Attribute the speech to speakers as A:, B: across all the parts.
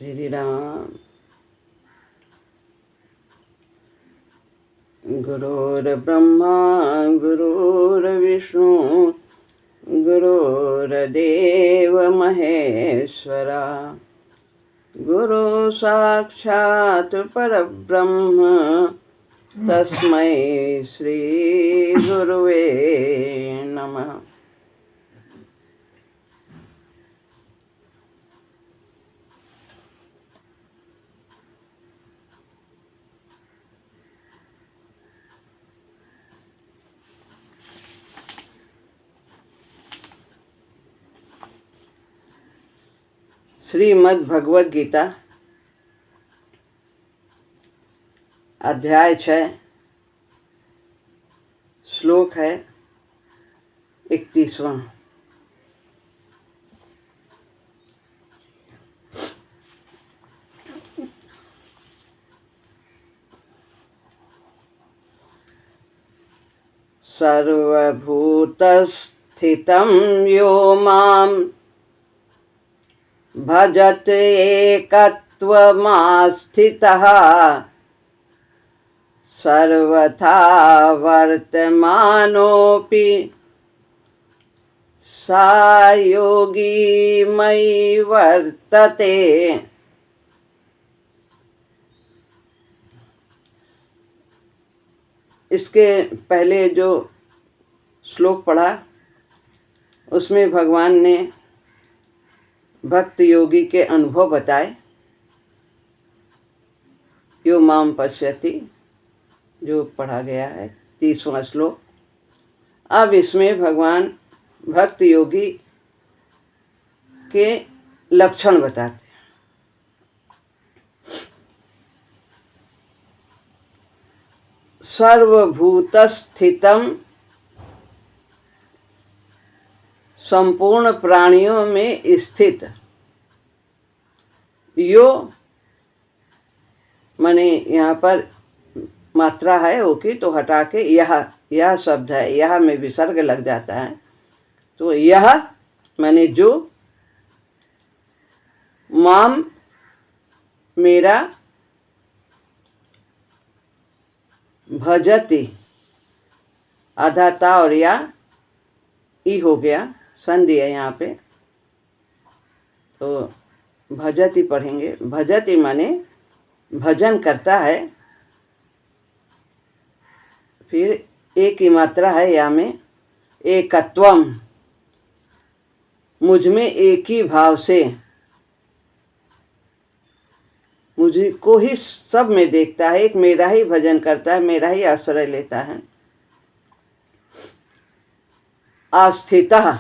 A: श्री राम। गुरुर्ब्रह्मा गुरुर्विष्णु गुरुर्देव महेश्वरा, गुरु साक्षात् परब्रह्म तस्मै श्री गुरुवे नमः। श्रीमद् भगवद गीता अध्याय 6 श्लोक है 31वां। सर्वभूतस्थितं यो मां भजत एकत्वमास्थितः, सर्वथा वर्तमानोऽपि सा योगी मयि वर्तते। इसके पहले जो श्लोक पढ़ा उसमें भगवान ने भक्त योगी के अनुभव बताए। यो माम पश्यति जो पढ़ा गया है 30वां श्लोक। अब इसमें भगवान भक्त योगी के लक्षण बताते हैं। सर्वभूतस्थितम, संपूर्ण प्राणियों में स्थित। यो माने यहाँ पर मात्रा है ओ की, तो हटा के यह शब्द है, यह में विसर्ग लग जाता है। तो यह माने जो, माम मेरा, भजति आधा ता और या ई हो गया, संधि है यहाँ पे, तो भजति पढ़ेंगे। भजति माने भजन करता है। फिर एक ही मात्रा है या में, एकत्वम मुझ में एक ही भाव से, मुझे को ही सब में देखता है, एक मेरा ही भजन करता है, मेरा ही आश्रय लेता है। आस्थितः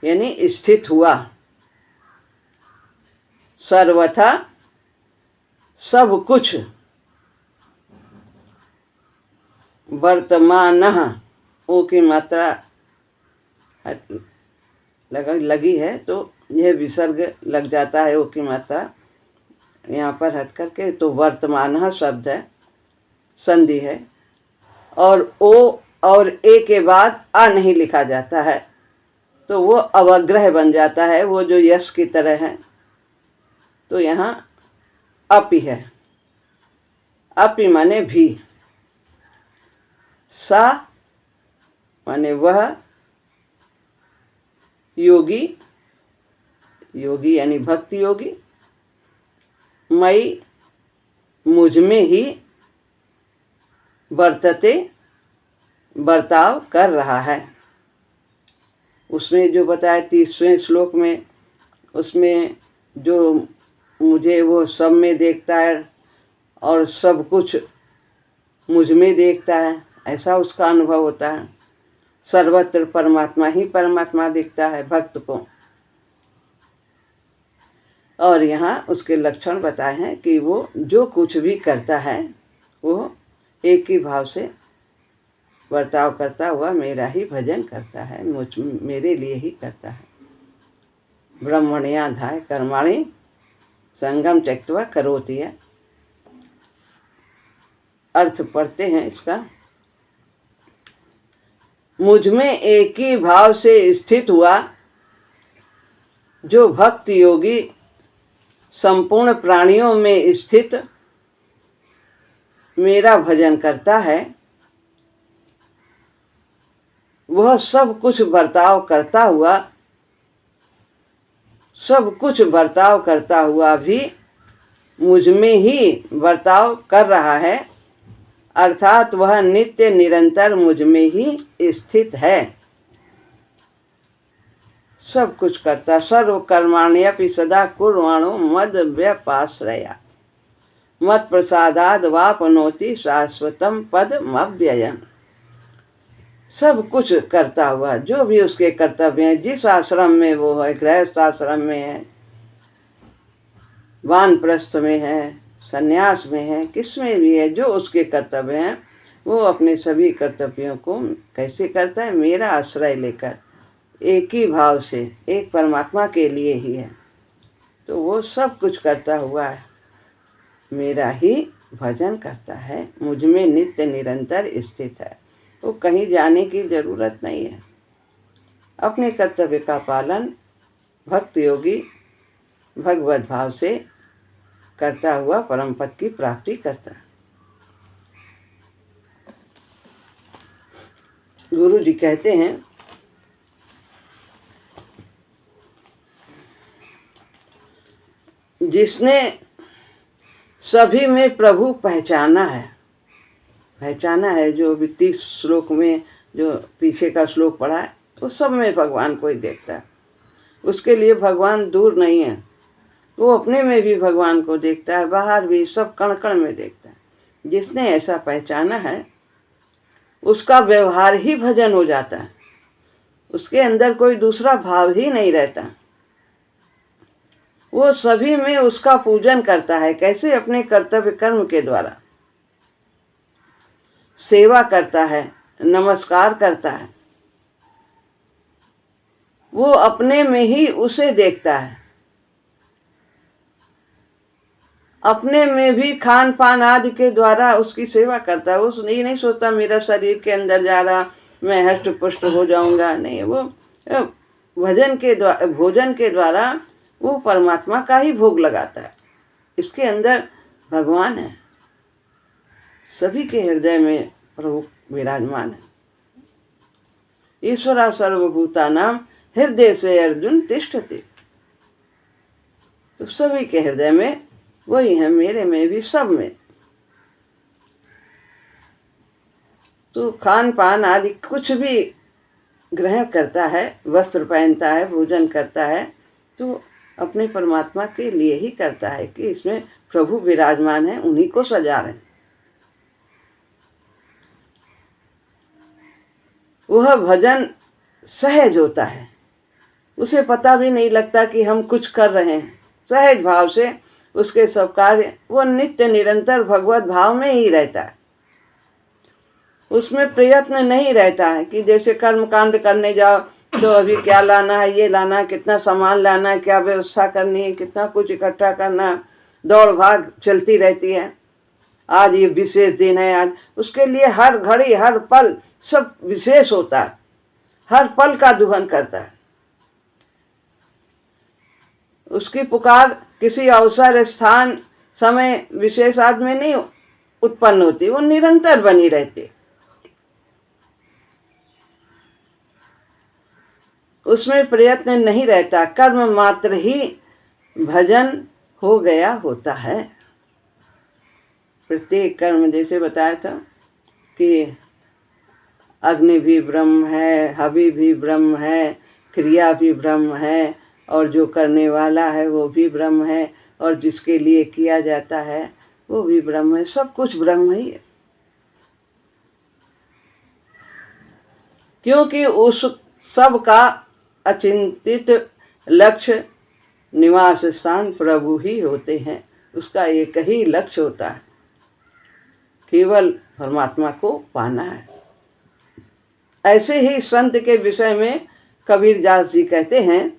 A: यानी स्थित हुआ। सर्वथा सब कुछ, वर्तमानः ओ की मात्रा लगी है तो यह विसर्ग लग जाता है, ओ की मात्रा यहाँ पर हट करके, तो वर्तमानः शब्द है, संधि है। और ओ और ए के बाद आ नहीं लिखा जाता है तो वो अवग्रह बन जाता है, वो जो यश की तरह है। तो यहाँ अपि है। अपि माने भी, सा माने वह, योगी, योगी यानी भक्ति योगी, मई मुझ में ही, वर्तते बर्ताव कर रहा है। उसमें जो बताया 30वें श्लोक में, उसमें जो मुझे वो सब में देखता है और सब कुछ मुझ में देखता है, ऐसा उसका अनुभव होता है। सर्वत्र परमात्मा ही परमात्मा दिखता है भक्त को। और यहाँ उसके लक्षण बताए हैं कि वो जो कुछ भी करता है वो एक ही भाव से बर्ताव करता हुआ मेरा ही भजन करता है, मेरे लिए ही करता है। ब्रह्मण्याधाय कर्माणि संगम त्यक्त्वा करोति है। अर्थ पढ़ते हैं इसका। मुझ में एक ही भाव से स्थित हुआ जो भक्त योगी संपूर्ण प्राणियों में स्थित मेरा भजन करता है, वह सब कुछ बर्ताव करता हुआ भी मुझ में ही बर्ताव कर रहा है, अर्थात वह नित्य निरंतर मुझ में ही स्थित है। सब कुछ करता, सर्व कर्माण्यपि सदा कुर्वाणो मद व्यपाश्रया मत प्रसादाद वापनोति शाश्वतम पदमव्ययम्। सब कुछ करता हुआ, जो भी उसके कर्तव्य हैं, जिस आश्रम में वो है, गृहस्थ आश्रम में है, वानप्रस्थ में है, संन्यास में है, किसमें भी है, जो उसके कर्तव्य हैं वो अपने सभी कर्तव्यों को कैसे करता है? मेरा आश्रय लेकर, एक ही भाव से, एक परमात्मा के लिए ही है। तो वो सब कुछ करता हुआ है, मेरा ही भजन करता है, मुझ में नित्य निरंतर स्थित है। वो कहीं जाने की जरूरत नहीं है। अपने कर्तव्य का पालन भक्त योगी भगवत भाव से करता हुआ परम पद की प्राप्ति करता है। गुरु जी कहते हैं, जिसने सभी में प्रभु पहचाना है, जो 30 श्लोक में जो पीछे का श्लोक पढ़ा है, वो सब में भगवान को ही देखता है। उसके लिए भगवान दूर नहीं है, वो अपने में भी भगवान को देखता है, बाहर भी, सब कण कण में देखता है। जिसने ऐसा पहचाना है उसका व्यवहार ही भजन हो जाता है, उसके अंदर कोई दूसरा भाव ही नहीं रहता। वो सभी में उसका पूजन करता है। कैसे? अपने कर्तव्य कर्म के द्वारा सेवा करता है, नमस्कार करता है। वो अपने में ही उसे देखता है, अपने में भी खान पान आदि के द्वारा उसकी सेवा करता है। वो ये नहीं सोचता मेरा शरीर के अंदर जा रहा, मैं हष्ट पुष्ट हो जाऊंगा। नहीं, वो भोजन के द्वारा वो परमात्मा का ही भोग लगाता है। इसके अंदर भगवान है, सभी के हृदय में प्रभु विराजमान है। ईश्वरा सर्वभूतानां हृदय से अर्जुन तिष्ठति। तो सभी के हृदय में वही है, मेरे में भी, सब में। तो खान पान आदि कुछ भी ग्रहण करता है, वस्त्र पहनता है, भोजन करता है, तो अपने परमात्मा के लिए ही करता है कि इसमें प्रभु विराजमान है, उन्हीं को सजा रहे हैं। वह भजन सहज होता है, उसे पता भी नहीं लगता कि हम कुछ कर रहे हैं। सहज भाव से उसके सब कार्य, वो नित्य निरंतर भगवत भाव में ही रहता है। उसमें प्रयत्न नहीं रहता है कि जैसे कर्म कांड करने जाओ तो अभी क्या लाना है, ये लाना है, कितना सामान लाना है, क्या व्यवस्था करनी है, कितना कुछ इकट्ठा करना, दौड़ भाग चलती रहती है। आज ये विशेष दिन है, आज उसके लिए हर घड़ी हर पल सब विशेष होता है, हर पल का दुहन करता है। उसकी पुकार किसी अवसर, स्थान, समय विशेष आदि में नहीं उत्पन्न होती, वो निरंतर बनी रहती। उसमें प्रयत्न नहीं रहता, कर्म मात्र ही भजन हो गया होता है। प्रत्येक कर्म, जैसे बताया था कि अग्नि भी ब्रह्म है, हवि भी ब्रह्म है, क्रिया भी ब्रह्म है, और जो करने वाला है वो भी ब्रह्म है, और जिसके लिए किया जाता है वो भी ब्रह्म है। सब कुछ ब्रह्म ही है, क्योंकि उस सब का अचिंतित लक्ष्य, निवास स्थान प्रभु ही होते हैं। उसका एक ही लक्ष्य होता है, केवल परमात्मा को पाना है। ऐसे ही संत के विषय में कबीरदास जी कहते हैं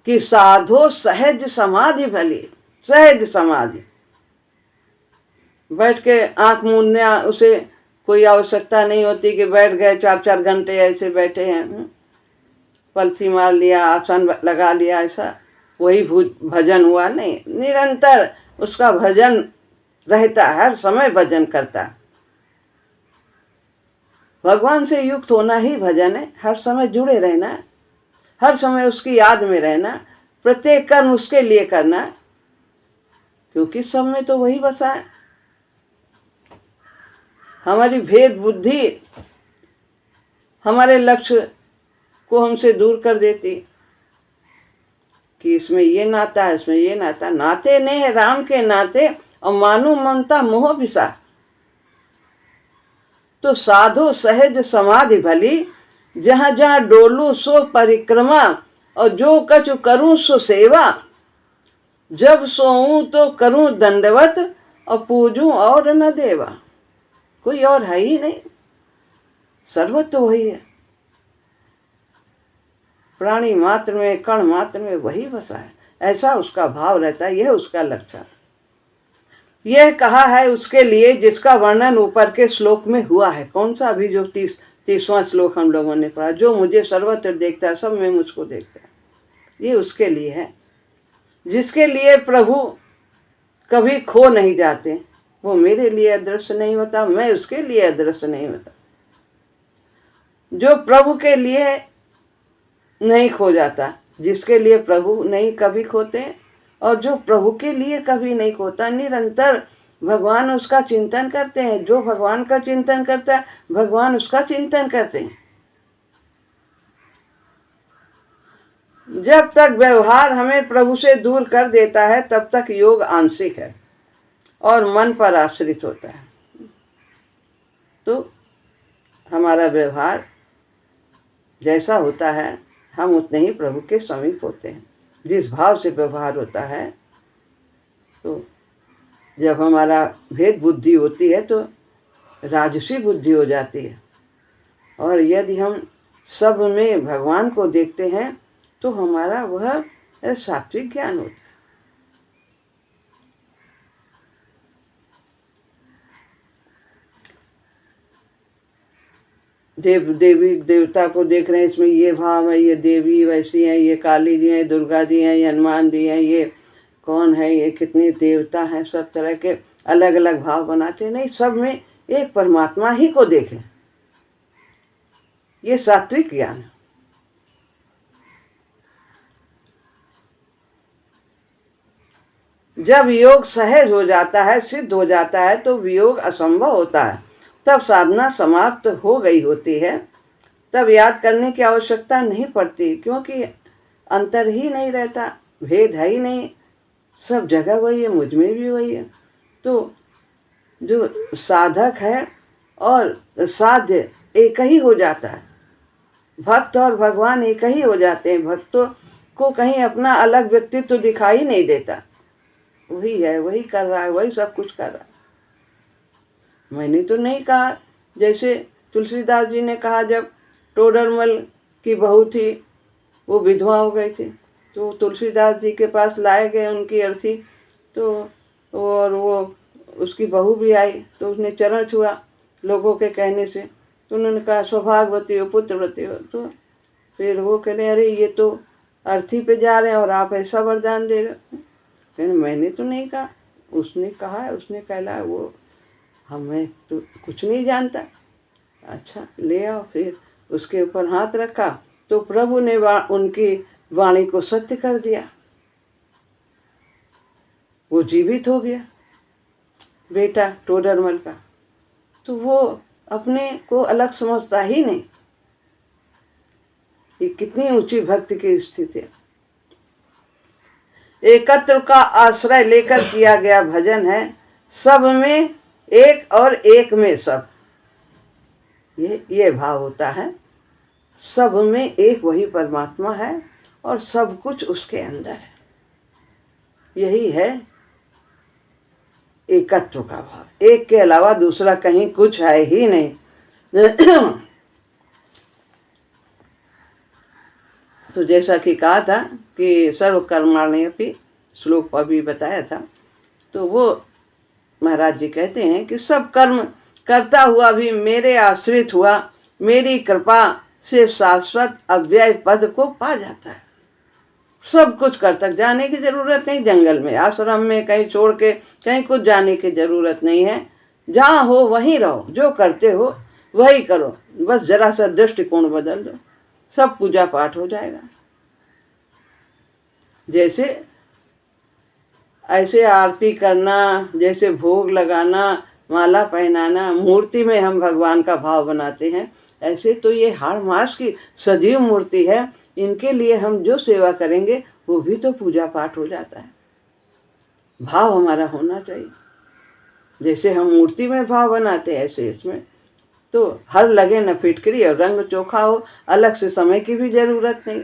A: कि साधो सहज समाधि भली। सहज समाधि, बैठ के आंख मूंदना, उसे कोई आवश्यकता नहीं होती कि बैठ गए 4-4 घंटे ऐसे बैठे हैं, पलथी मार लिया, आसन लगा लिया, ऐसा वही भजन हुआ, नहीं, निरंतर उसका भजन रहता है, हर समय भजन करता। भगवान से युक्त होना ही भजन है, हर समय जुड़े रहना, हर समय उसकी याद में रहना, प्रत्येक कर्म उसके लिए करना, क्योंकि सब में तो वही बसा है। हमारी भेद बुद्धि हमारे लक्ष्य को हमसे दूर कर देती कि इसमें ये नाता है, इसमें ये नाता। नाते नहीं है राम के नाते, और मानो ममता मोह विसा। तो साधो सहज समाधि भली, जहाँ जहाँ डोलू सो परिक्रमा, और जो कछु करूं सो सेवा। जब सोऊं तो करूं दंडवत, और पूजूं और न देवा। कोई और है ही नहीं, सर्वत्र तो वही है। प्राणी मात्र में, कण मात्र में वही बसा है, ऐसा उसका भाव रहता है। यह उसका लक्षण। यह कहा है उसके लिए जिसका वर्णन ऊपर के श्लोक में हुआ है। कौन सा? अभी जो 30वां श्लोक हम लोगों ने पढ़ा, जो मुझे सर्वत्र देखता है, सब में मुझको देखता है। ये उसके लिए है, जिसके लिए प्रभु कभी खो नहीं जाते। वो मेरे लिए अदृश्य नहीं होता, मैं उसके लिए अदृश्य नहीं होता। जो प्रभु के लिए नहीं खो जाता, जिसके लिए प्रभु नहीं कभी खोते, और जो प्रभु के लिए कभी नहीं खोता, निरंतर भगवान उसका चिंतन करते हैं। जो भगवान का चिंतन करता है, भगवान उसका चिंतन करते हैं। जब तक व्यवहार हमें प्रभु से दूर कर देता है, तब तक योग आंशिक है और मन पर आश्रित होता है। तो हमारा व्यवहार जैसा होता है, हम उतने ही प्रभु के समीप होते हैं। जिस भाव से व्यवहार होता है, तो जब हमारा भेद बुद्धि होती है तो राजसी बुद्धि हो जाती है, और यदि हम सब में भगवान को देखते हैं तो हमारा वह सात्विक ज्ञान होता है। देवी देवता को देख रहे हैं, इसमें ये भाव है, ये देवी वैसी हैं, ये काली जी हैं, दुर्गा जी हैं, ये हनुमान जी हैं, ये कौन है, ये कितने देवता हैं, सब तरह के अलग अलग भाव बनाते नहीं, सब में एक परमात्मा ही को देखें। ये सात्विक ज्ञान है। जब योग सहज हो जाता है, सिद्ध हो जाता है, तो वियोग असंभव होता है। तब साधना समाप्त हो गई होती है। तब याद करने की आवश्यकता नहीं पड़ती, क्योंकि अंतर ही नहीं रहता, भेद है ही नहीं, सब जगह वही है, मुझ में भी वही है। तो जो साधक है और साध्य एक ही हो जाता है। भक्त और भगवान एक ही हो जाते हैं। भक्तों को कहीं अपना अलग व्यक्तित्व तो दिखाई नहीं देता, वही है, वही कर रहा है, वही सब कुछ कर रहा है। मैंने तो नहीं कहा, जैसे तुलसीदास जी ने कहा, जब टोडरमल की बहू थी, वो विधवा हो गई थी, तो तुलसीदास जी के पास लाए गए उनकी अर्थी, तो और वो उसकी बहू भी आई, तो उसने चरण छुआ लोगों के कहने से, तो उन्होंने कहा सौभाग्यवती हो, पुत्रवती हो। तो फिर वो कह रहे, अरे ये तो अर्थी पे जा रहे हैं और आप ऐसा वरदान दे रहे। कहने मैंने तो नहीं कहा, उसने कहा है, उसने कहला, वो हमें तो कुछ नहीं जानता। अच्छा ले आओ। फिर उसके ऊपर हाथ रखा तो प्रभु ने उनकी वाणी को सत्य कर दिया, वो जीवित हो गया बेटा टोडरमल का। तो वो अपने को अलग समझता ही नहीं। ये कितनी ऊंची भक्ति की स्थिति है। एकत्र का आश्रय लेकर किया गया भजन है, सब में एक और एक में सब। ये भाव होता है, सब में एक वही परमात्मा है और सब कुछ उसके अंदर है। यही है एकत्व का भाव। एक के अलावा दूसरा कहीं कुछ है ही नहीं। तो जैसा कि कहा था कि सर्वकर्माण्यपि अपि, श्लोक पर भी बताया था, तो वो महाराज जी कहते हैं कि सब कर्म करता हुआ भी मेरे आश्रित हुआ, मेरी कृपा से शाश्वत अव्यय पद को पा जाता है। सब कुछ कर तक जाने की जरूरत नहीं, जंगल में, आश्रम में, कहीं छोड़ के कहीं कुछ जाने की जरूरत नहीं है। जहाँ हो वहीं रहो, जो करते हो वही करो, बस जरा सा दृष्टिकोण बदल दो, सब पूजा पाठ हो जाएगा। जैसे ऐसे आरती करना, जैसे भोग लगाना, माला पहनाना, मूर्ति में हम भगवान का भाव बनाते हैं, ऐसे तो ये हाड़ मास की सजीव मूर्ति है, इनके लिए हम जो सेवा करेंगे वो भी तो पूजा पाठ हो जाता है। भाव हमारा होना चाहिए। जैसे हम मूर्ति में भाव बनाते हैं ऐसे इसमें तो हर लगे न फिटकरी और रंग चोखा हो, अलग से समय की भी जरूरत नहीं।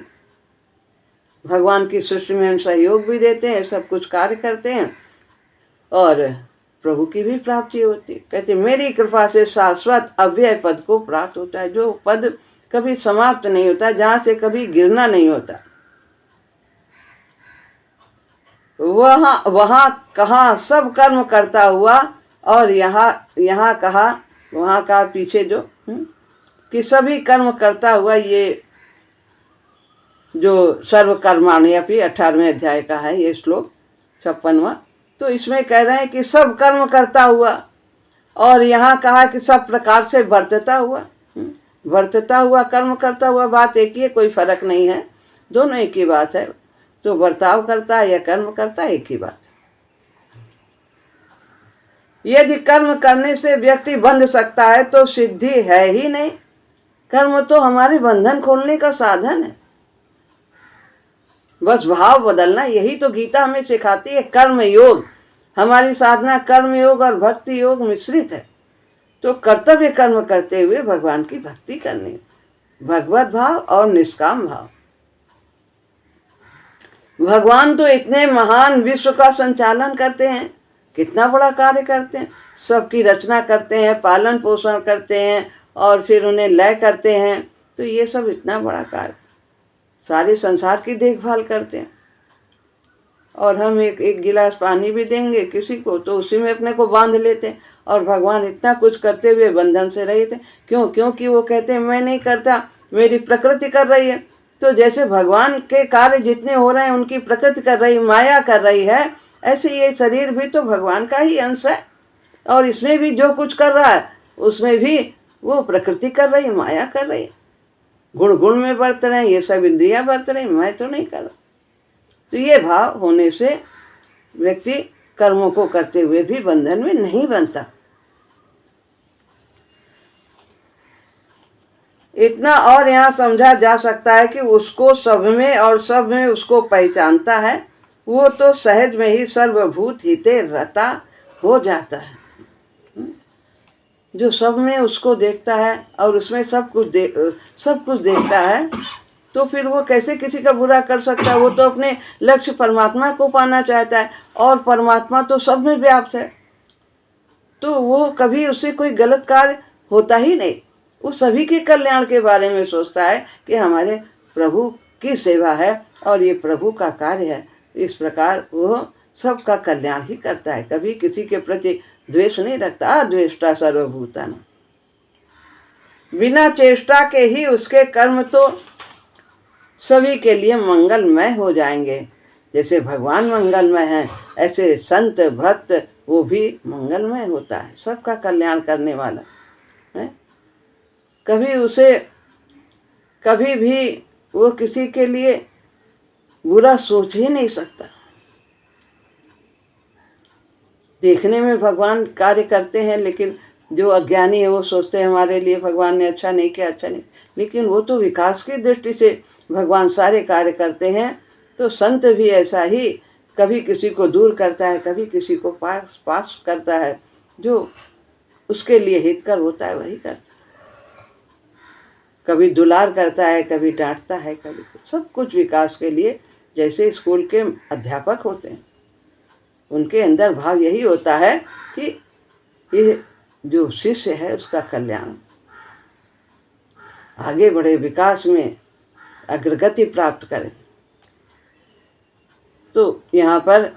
A: भगवान की सृष्टि में हम सहयोग भी देते हैं, सब कुछ कार्य करते हैं और प्रभु की भी प्राप्ति होती है। कहते मेरी कृपा से शाश्वत अव्यय पद को प्राप्त होता है, जो पद कभी समाप्त नहीं होता, जहाँ से कभी गिरना नहीं होता। वहाँ कहा सब कर्म करता हुआ, और यहाँ कहा, वहाँ कहा पीछे जो कि सभी कर्म करता हुआ, ये जो सर्व कर्माणि अपि 18वें अध्याय का है ये श्लोक 56वां। तो इसमें कह रहे हैं कि सब कर्म करता हुआ, और यहाँ कहा कि सब प्रकार से वर्तता हुआ, कर्म करता हुआ, बात एक ही है, कोई फर्क नहीं है, दोनों एक ही बात है। तो बर्ताव करता है या कर्म करता है, एक ही बात है। यदि कर्म करने से व्यक्ति बंध सकता है तो सिद्धि है ही नहीं। कर्म तो हमारे बंधन खोलने का साधन है, बस भाव बदलना। यही तो गीता हमें सिखाती है। कर्म योग, हमारी साधना कर्म योग और भक्ति योग मिश्रित है। तो कर्तव्य कर्म करते हुए भगवान की भक्ति करनी, भगवत भाव और निष्काम भाव। भगवान तो इतने महान विश्व का संचालन करते हैं, कितना बड़ा कार्य करते हैं, सबकी रचना करते हैं, पालन पोषण करते हैं और फिर उन्हें लय करते हैं। तो ये सब इतना बड़ा कार्य, सारे संसार की देखभाल करते हैं। और हम एक गिलास पानी भी देंगे किसी को तो उसी में अपने को बांध लेते हैं। और भगवान इतना कुछ करते हुए बंधन से रहित हैं। क्यों? क्योंकि वो कहते हैं मैं नहीं करता, मेरी प्रकृति कर रही है। तो जैसे भगवान के कार्य जितने हो रहे हैं उनकी प्रकृति कर रही, माया कर रही है, ऐसे ये शरीर भी तो भगवान का ही अंश है। और इसमें भी जो कुछ कर रहा है उसमें भी वो प्रकृति कर रही, माया कर रही है। गुण गुण में बरत रहे हैं, ये सब इंद्रियां बरत रही, मैं तो नहीं कर रहा। तो ये भाव होने से व्यक्ति कर्मों को करते हुए भी बंधन में नहीं बनता। इतना और यहाँ समझा जा सकता है कि उसको सब में और सब में उसको पहचानता है, वो तो सहज में ही सर्वभूत हिते रता हो जाता है। जो सब में उसको देखता है और उसमें सब कुछ देखता है, तो फिर वो कैसे किसी का बुरा कर सकता है? वो तो अपने लक्ष्य परमात्मा को पाना चाहता है और परमात्मा तो सब में व्याप्त है। तो वो कभी उससे कोई गलत कार्य होता ही नहीं। वो सभी के कल्याण के बारे में सोचता है कि हमारे प्रभु की सेवा है और ये प्रभु का कार्य है। इस प्रकार वो सबका कल्याण ही करता है, कभी किसी के प्रति द्वेष नहीं रखता। अद्वेष्टा सर्वभूतानां, बिना चेष्टा के ही उसके कर्म तो सभी के लिए मंगलमय हो जाएंगे। जैसे भगवान मंगलमय हैं, ऐसे संत भक्त वो भी मंगलमय होता है, सबका कल्याण करने वाला है। कभी भी वो किसी के लिए बुरा सोच ही नहीं सकता। देखने में भगवान कार्य करते हैं, लेकिन जो अज्ञानी है वो सोचते हैं हमारे लिए भगवान ने अच्छा नहीं किया, अच्छा नहीं। लेकिन वो तो विकास की दृष्टि से भगवान सारे कार्य करते हैं। तो संत भी ऐसा ही, कभी किसी को दूर करता है, कभी किसी को पास करता है। जो उसके लिए हितकर होता है वही करता है। कभी दुलार करता है, कभी डांटता है, कभी सब कुछ विकास के लिए। जैसे स्कूल के अध्यापक होते हैं, उनके अंदर भाव यही होता है कि ये जो शिष्य है उसका कल्याण आगे बढ़े, विकास में अग्रगति प्राप्त करे। तो यहाँ पर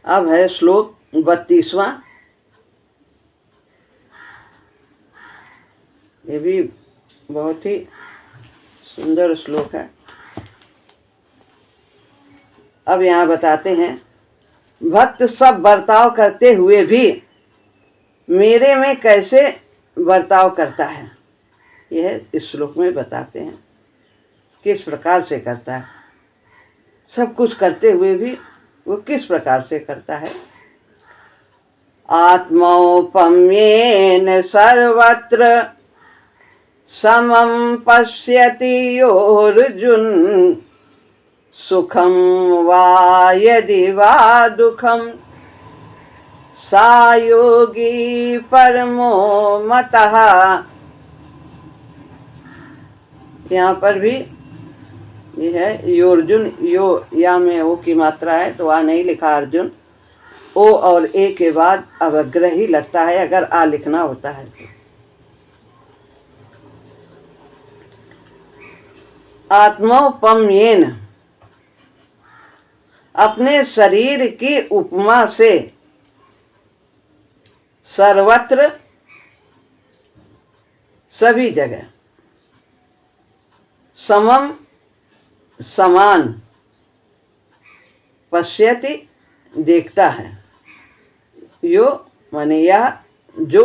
A: अब है श्लोक 32वां। ये भी बहुत ही सुंदर श्लोक है। अब यहाँ बताते हैं, भक्त सब बर्ताव करते हुए भी मेरे में कैसे बर्ताव करता है, यह इस श्लोक में बताते हैं किस प्रकार से करता है। सब कुछ करते हुए भी वो किस प्रकार से करता है। आत्मौपम्येन सर्वत्र समं पश्यति योऽर्जुन, सुखम वा यदि वा दुखम सा योगी परमो मतः। यहाँ पर भी ये है योर्जुन, यो या में ओ की मात्रा है तो वहाँ नहीं लिखा अर्जुन। ओ और ए के बाद अवग्रह ही लगता है अगर आ लिखना होता है तो। आत्मोपम्येन, अपने शरीर की उपमा से सर्वत्र, सभी जगह, समम समान, पश्यति देखता है, यो माने यह जो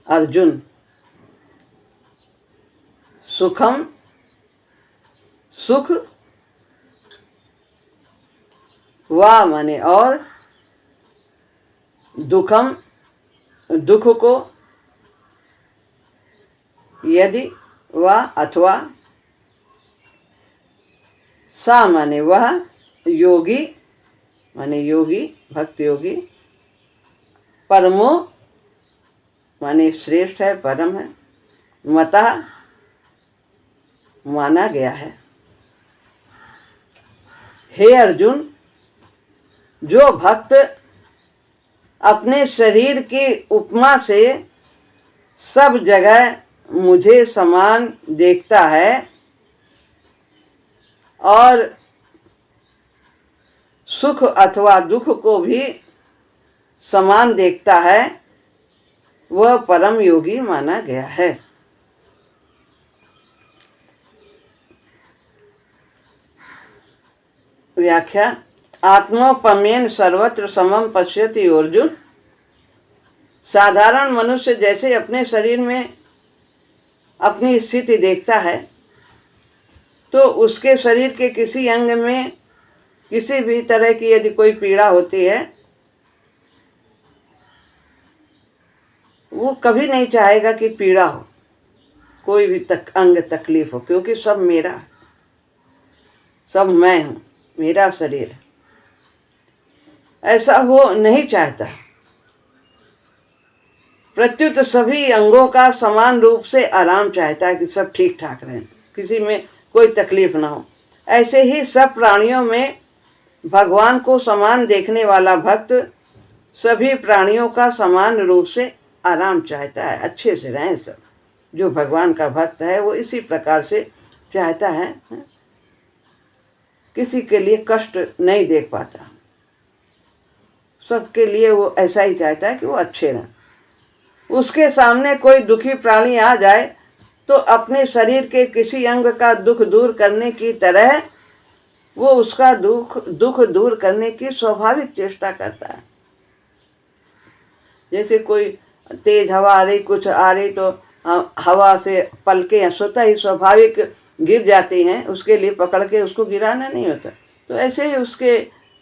A: अर्जुन, सुखम सुख, वा माने और, दुखम दुख को, यदि वा अथवा, सा माने वह, योगी माने योगी, भक्त योगी, परमो माने श्रेष्ठ है, परम है, मता माना गया है। हे अर्जुन, जो भक्त अपने शरीर की उपमा से सब जगह मुझे समान देखता है और सुख अथवा दुख को भी समान देखता है, वह परम योगी माना गया है। व्याख्या, आत्मोपम्येन सर्वत्र समम पश्यति अर्जुन। साधारण मनुष्य जैसे अपने शरीर में अपनी स्थिति देखता है, तो उसके शरीर के किसी अंग में किसी भी तरह की यदि कोई पीड़ा होती है, वो कभी नहीं चाहेगा कि पीड़ा हो, कोई भी अंग तकलीफ हो, क्योंकि सब मेरा, सब मैं हूँ, मेरा शरीर है, ऐसा वो नहीं चाहता। प्रत्युत सभी अंगों का समान रूप से आराम चाहता है कि सब ठीक ठाक रहें, किसी में कोई तकलीफ ना हो। ऐसे ही सब प्राणियों में भगवान को समान देखने वाला भक्त सभी प्राणियों का समान रूप से आराम चाहता है, अच्छे से रहें सब। जो भगवान का भक्त है वो इसी प्रकार से चाहता है, किसी के लिए कष्ट नहीं देख पाता, सबके लिए वो ऐसा ही चाहता है कि वो अच्छे रहें। उसके सामने कोई दुखी प्राणी आ जाए तो अपने शरीर के किसी अंग का दुख दूर करने की तरह वो उसका दुख दूर करने की स्वाभाविक चेष्टा करता है। जैसे कोई तेज हवा आ रही, कुछ आ रही, तो हवा से पलके स्वतः ही स्वाभाविक गिर जाती हैं, उसके लिए पकड़ के उसको गिराना नहीं होता। तो ऐसे ही उसके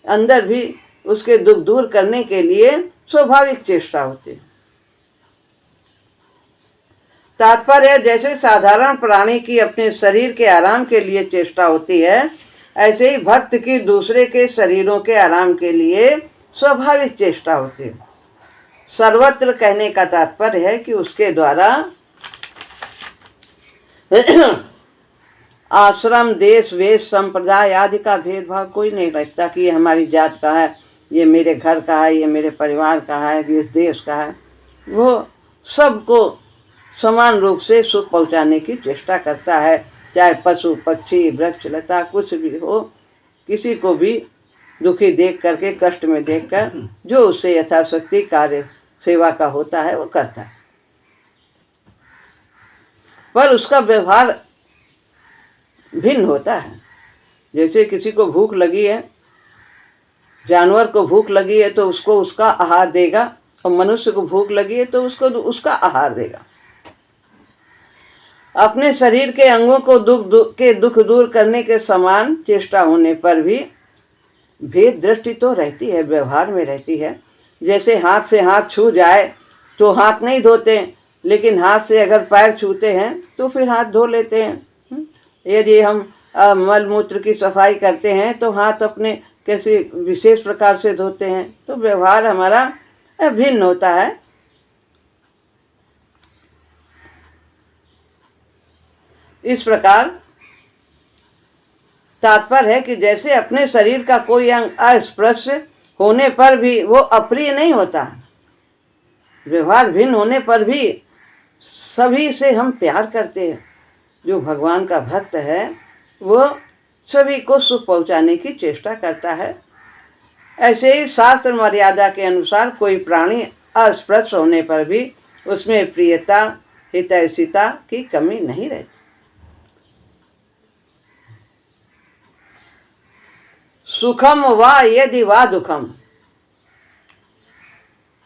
A: अंदर भी उसके दुख दूर करने के लिए स्वाभाविक चेष्टा होती है। तात्पर्य, जैसे साधारण प्राणी की अपने शरीर के आराम के लिए चेष्टा होती है, ऐसे ही भक्त की दूसरे के शरीरों के आराम के लिए स्वाभाविक चेष्टा होती है। सर्वत्र कहने का तात्पर्य है कि उसके द्वारा आश्रम, देश, वेश, संप्रदाय आदि का भेदभाव कोई नहीं रखता कि ये हमारी जात का है, ये मेरे घर का है, ये मेरे परिवार का है, ये इस देश का है। वो सबको समान रूप से सुख पहुंचाने की चेष्टा करता है, चाहे पशु पक्षी वृक्ष लता कुछ भी हो। किसी को भी दुखी देख करके, कष्ट में देखकर जो उससे यथाशक्ति कार्य सेवा का होता है वो करता है। पर उसका व्यवहार भिन्न होता है। जैसे किसी को भूख लगी है, जानवर को भूख लगी है तो उसको उसका आहार देगा, और मनुष्य को भूख लगी है तो उसको उसका आहार देगा। अपने शरीर के अंगों को दुख दूर करने के समान चेष्टा होने पर भी भेद दृष्टि तो रहती है, व्यवहार में रहती है। जैसे हाथ से हाथ छू जाए तो हाथ नहीं धोते, लेकिन हाथ से अगर पैर छूते हैं तो फिर हाथ धो लेते हैं। यदि हम मल मूत्र की सफाई करते हैं तो हाथ अपने कैसे विशेष प्रकार से धोते हैं। तो व्यवहार हमारा भिन्न होता है। इस प्रकार तात्पर्य है कि जैसे अपने शरीर का कोई अंग अस्पृश होने पर भी वो अप्रिय नहीं होता, व्यवहार भिन्न होने पर भी सभी से हम प्यार करते हैं। जो भगवान का भक्त है वो सभी को सुख पहुंचाने की चेष्टा करता है। ऐसे ही शास्त्र मर्यादा के अनुसार कोई प्राणी अस्पृश होने पर भी उसमें प्रियता हितैषिता की कमी नहीं रहती। सुखम वा यदि वा दुखम,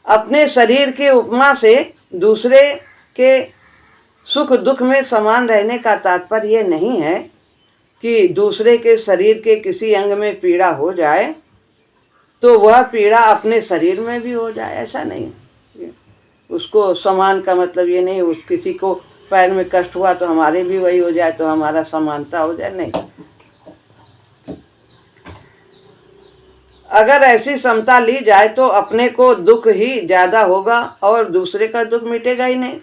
A: अपने शरीर के उपमा से दूसरे के सुख दुख में समान रहने का तात्पर्य यह नहीं है कि दूसरे के शरीर के किसी अंग में पीड़ा हो जाए तो वह पीड़ा अपने शरीर में भी हो जाए, ऐसा नहीं। उसको समान का मतलब ये नहीं उस किसी को पैर में कष्ट हुआ तो हमारे भी वही हो जाए तो हमारा समानता हो जाए, नहीं। अगर ऐसी समता ली जाए तो अपने को दुख ही ज़्यादा होगा और दूसरे का दुख मिटेगा ही नहीं,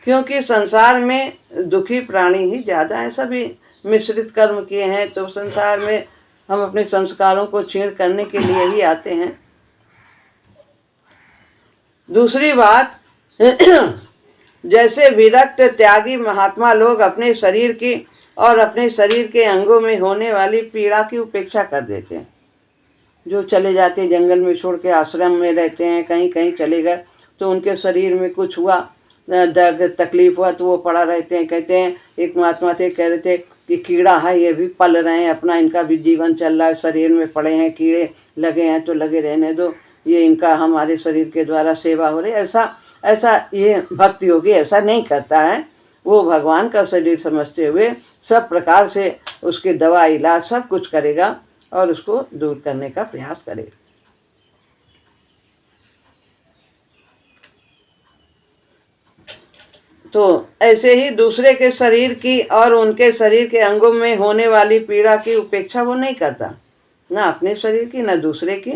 A: क्योंकि संसार में दुखी प्राणी ही ज़्यादा हैं। सभी मिश्रित कर्म किए हैं तो संसार में हम अपने संस्कारों को क्षीण करने के लिए ही आते हैं। दूसरी बात, जैसे विरक्त त्यागी महात्मा लोग अपने शरीर की और अपने शरीर के अंगों में होने वाली पीड़ा की उपेक्षा कर देते हैं। जो चले जाते हैं जंगल में छोड़ के आश्रम में रहते हैं, कहीं कहीं चले गए तो उनके शरीर में कुछ हुआ, दर्द तकलीफ हुआ तो वो पड़ा रहते हैं। कहते हैं एक महात्मा थे, कह रहे थे कि कीड़ा है ये भी पल रहे हैं, अपना इनका भी जीवन चल रहा है, शरीर में पड़े हैं कीड़े लगे हैं तो लगे रहने दो, ये इनका हमारे शरीर के द्वारा सेवा हो रही है। ऐसा ये भक्त योगी ऐसा नहीं करता है। वो भगवान का शरीर समझते हुए सब प्रकार से उसकी दवा इलाज सब कुछ करेगा और उसको दूर करने का प्रयास करेगा। तो ऐसे ही दूसरे के शरीर की और उनके शरीर के अंगों में होने वाली पीड़ा की उपेक्षा वो नहीं करता, ना अपने शरीर की ना दूसरे की।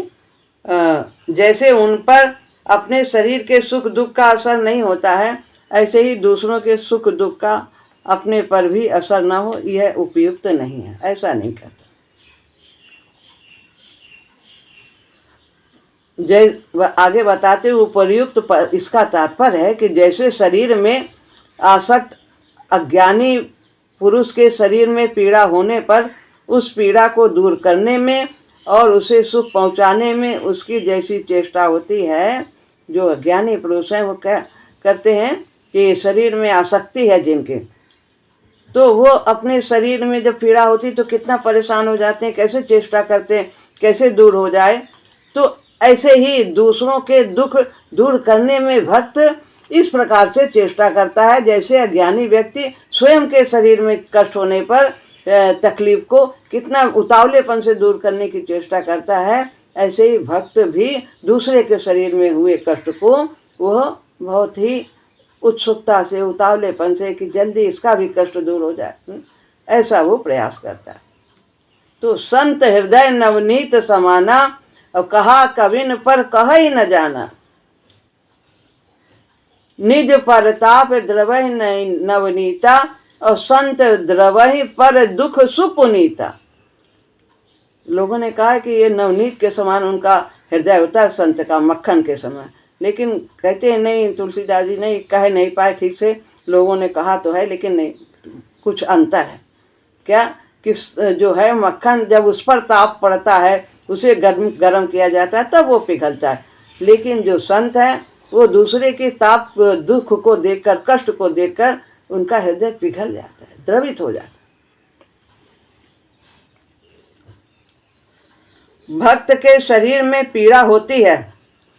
A: जैसे उन पर अपने शरीर के सुख दुख का असर नहीं होता है, ऐसे ही दूसरों के सुख दुख का अपने पर भी असर ना हो, यह उपयुक्त नहीं है, ऐसा नहीं करता। आगे बताते हुए उपयुक्त पर इसका तात्पर्य है कि जैसे शरीर में आसक्त अज्ञानी पुरुष के शरीर में पीड़ा होने पर उस पीड़ा को दूर करने में और उसे सुख पहुंचाने में उसकी जैसी चेष्टा होती है, जो अज्ञानी पुरुष हैं वो क्या करते हैं कि शरीर में आसक्ति है जिनके, तो वो अपने शरीर में जब पीड़ा होती तो कितना परेशान हो जाते हैं, कैसे चेष्टा करते हैं कैसे दूर हो जाए। तो ऐसे ही दूसरों के दुख दूर करने में भक्त इस प्रकार से चेष्टा करता है, जैसे अज्ञानी व्यक्ति स्वयं के शरीर में कष्ट होने पर तकलीफ को कितना उतावलेपन से दूर करने की चेष्टा करता है, ऐसे ही भक्त भी दूसरे के शरीर में हुए कष्ट को वह बहुत ही उत्सुकता से उतावलेपन से कि जल्दी इसका भी कष्ट दूर हो जाए, ऐसा वो प्रयास करता है। तो संत हृदय नवनीत समाना और कहा कविन पर कह ही न जाना, निज परताप द्रवहि नवनीता और संत द्रवहि पर दुख सुपुनीता। लोगों ने कहा कि ये नवनीत के समान उनका हृदय होता है, संत का मक्खन के समान, लेकिन कहते हैं नहीं, तुलसीदास जी नहीं कह नहीं पाए ठीक से, लोगों ने कहा तो है लेकिन नहीं, कुछ अंतर है। क्या कि जो है मक्खन जब उस पर ताप पड़ता है उसे गर्म किया जाता है तब वो पिघलता है, लेकिन जो संत है वो दूसरे के ताप दुख को देखकर कष्ट को देखकर उनका हृदय पिघल जाता है, द्रवित हो जाता है। भक्त के शरीर में पीड़ा होती है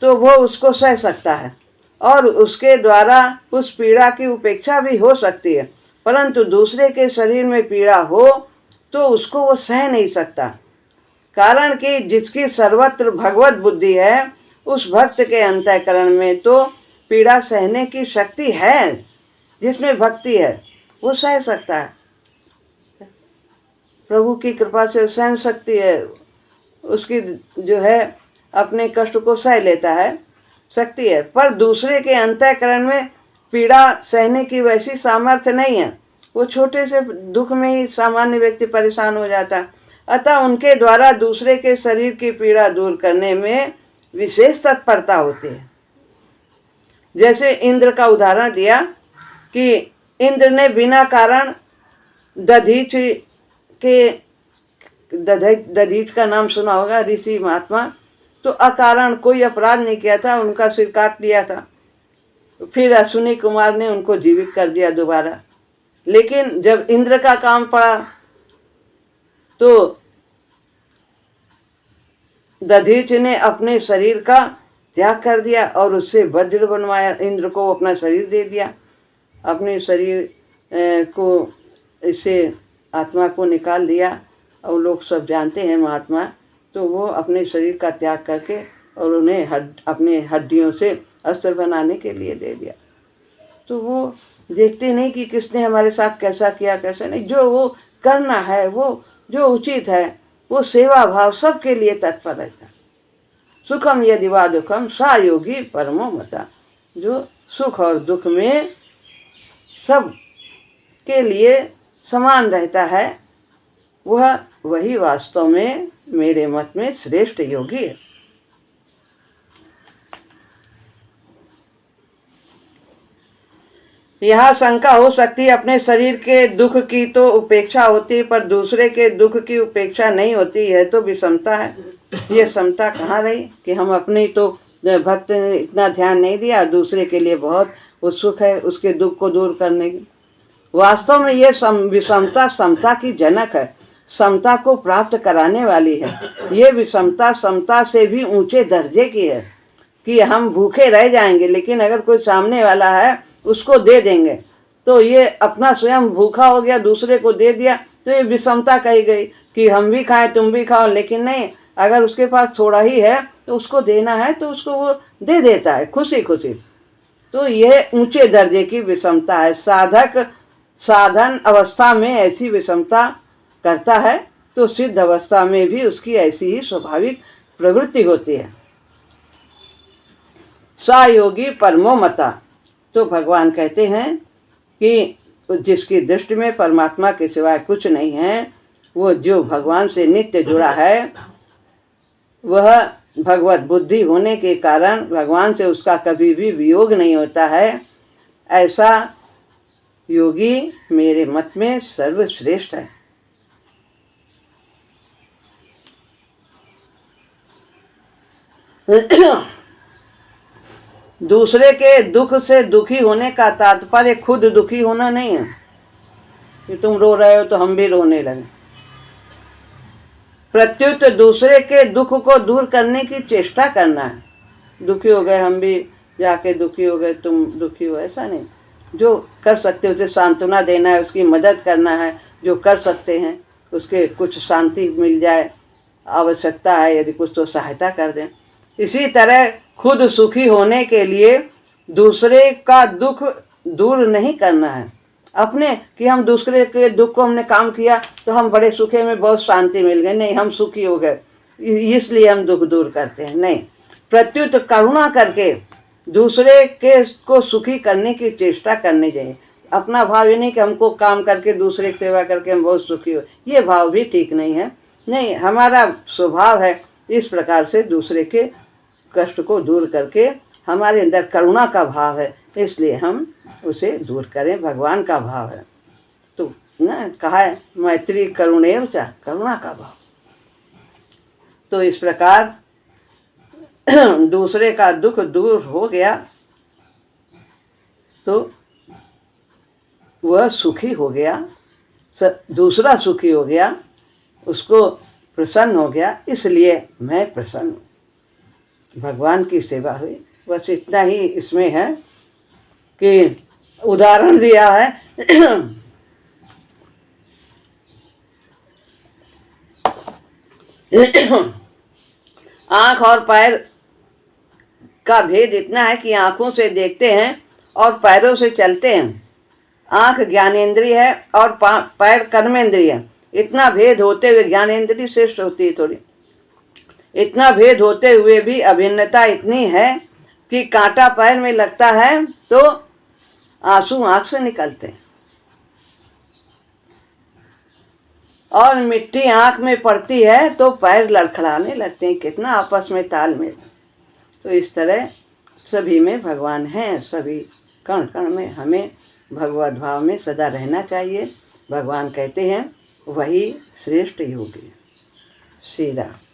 A: तो वो उसको सह सकता है और उसके द्वारा उस पीड़ा की उपेक्षा भी हो सकती है, परंतु दूसरे के शरीर में पीड़ा हो तो उसको वो सह नहीं सकता। कारण कि जिसकी सर्वत्र भगवत बुद्धि है उस भक्त के अंतःकरण में तो पीड़ा सहने की शक्ति है। जिसमें भक्ति है वो सह सकता है, प्रभु की कृपा से सहन शक्ति है उसकी, जो है अपने कष्ट को सह लेता है, शक्ति है। पर दूसरे के अंतःकरण में पीड़ा सहने की वैसी सामर्थ्य नहीं है, वो छोटे से दुख में ही सामान्य व्यक्ति परेशान हो जाता है। अतः उनके द्वारा दूसरे के शरीर की पीड़ा दूर करने में विशेष तत्परता होती है। जैसे इंद्र का उदाहरण दिया कि इंद्र ने बिना कारण दधीच का नाम सुना होगा, ऋषि महात्मा, तो अकारण कोई अपराध नहीं किया था, उनका सिर काट दिया था। फिर अश्विनी कुमार ने उनको जीवित कर दिया दोबारा। लेकिन जब इंद्र का काम पड़ा तो दधीच ने अपने शरीर का त्याग कर दिया और उससे वज्र बनवाया, इंद्र को अपना शरीर दे दिया। अपने शरीर को, इससे आत्मा को निकाल दिया और लोग सब जानते हैं महात्मा, तो वो अपने शरीर का त्याग करके और उन्हें अपने हड्डियों से अस्त्र बनाने के लिए दे दिया। तो वो देखते नहीं कि किसने हमारे साथ कैसा किया कैसा नहीं, जो वो करना है, वो जो उचित है, वो सेवा भाव सबके लिए तत्पर रहता। सुखम यदि वा दुखम सा योगी परमो मता, जो सुख और दुख में सब के लिए समान रहता है वही वास्तव में मेरे मत में श्रेष्ठ योगी है। यहाँ शंका हो सकती है, अपने शरीर के दुख की तो उपेक्षा होती है पर दूसरे के दुख की उपेक्षा नहीं होती है, तो विषमता है। ये समता कहाँ रही कि हम अपनी तो भक्त ने इतना ध्यान नहीं दिया, दूसरे के लिए बहुत उत्सुक है उसके दुख को दूर करने की। वास्तव में ये विषमता समता की जनक है, समता को प्राप्त कराने वाली है। ये विषमता समता से भी ऊंचे दर्जे की है कि हम भूखे रह जाएंगे लेकिन अगर कोई सामने वाला है उसको दे देंगे, तो ये अपना स्वयं भूखा हो गया दूसरे को दे दिया, तो ये विषमता कही गई कि हम भी खाएं तुम भी खाओ। लेकिन नहीं, अगर उसके पास थोड़ा ही है तो उसको देना है तो उसको वो दे देता है खुशी खुशी। तो यह ऊंचे दर्जे की विषमता है। साधक साधन अवस्था में ऐसी विषमता करता है तो सिद्ध अवस्था में भी उसकी ऐसी ही स्वाभाविक प्रवृत्ति होती है। सा योगी परमो मता, तो भगवान कहते हैं कि जिसकी दृष्टि में परमात्मा के सिवाय कुछ नहीं है, वो जो भगवान से नित्य जुड़ा है, वह भगवत बुद्धि होने के कारण भगवान से उसका कभी भी वियोग नहीं होता है। ऐसा योगी मेरे मत में सर्वश्रेष्ठ है। दूसरे के दुख से दुखी होने का तात्पर्य खुद दुखी होना नहीं है कि तुम रो रहे हो तो हम भी रोने लगे। प्रत्युत दूसरे के दुख को दूर करने की चेष्टा करना है। दुखी हो गए हम भी जाके दुखी हो गए तुम दुखी हो, ऐसा नहीं। जो कर सकते उसे सांत्वना देना है, उसकी मदद करना है। जो कर सकते हैं उसके कुछ शांति मिल जाए, आवश्यकता है यदि कुछ तो सहायता कर दें। इसी तरह खुद सुखी होने के लिए दूसरे का दुख दूर नहीं करना है अपने, कि हम दूसरे के दुख को हमने काम किया तो हम बड़े सुखे में बहुत शांति मिल गई, नहीं हम सुखी हो गए इसलिए हम दुख दूर करते हैं। नहीं, प्रत्युत करुणा करके दूसरे के को सुखी करने की चेष्टा करनी चाहिए। अपना भाव ये नहीं कि हमको काम करके दूसरे की सेवा करके हम बहुत सुखी हो, ये भाव भी ठीक नहीं है। नहीं, हमारा स्वभाव है इस प्रकार से दूसरे के कष्ट को दूर करके, हमारे अंदर करुणा का भाव है इसलिए हम उसे दूर करें, भगवान का भाव है। तो ना कहा है मैत्री करुणेव च, करुणा का भाव। तो इस प्रकार दूसरे का दुख दूर हो गया तो वह सुखी हो गया, दूसरा सुखी हो गया, उसको प्रसन्न हो गया, इसलिए मैं प्रसन्न हूँ। भगवान की सेवा हुई। बस इतना ही इसमें है कि उदाहरण दिया है आँख और पैर का भेद इतना है कि आँखों से देखते हैं और पैरों से चलते हैं। आँख ज्ञानेंद्रिय है और पैर कर्मेंद्रिय है। इतना भेद होते हुए ज्ञानेंद्रिय श्रेष्ठ होती है थोड़ी। इतना भेद होते हुए भी अभिन्नता इतनी है कि कांटा पैर में लगता है तो आंसू आँख से निकलते हैं, और मिट्टी आँख में पड़ती है तो पैर लड़खड़ाने लगते हैं। कितना आपस में तालमेल। तो इस तरह सभी में भगवान हैं। सभी कण कण में हमें भगवत भाव में सदा रहना चाहिए। भगवान कहते हैं वही श्रेष्ठ योगी। श्री राम।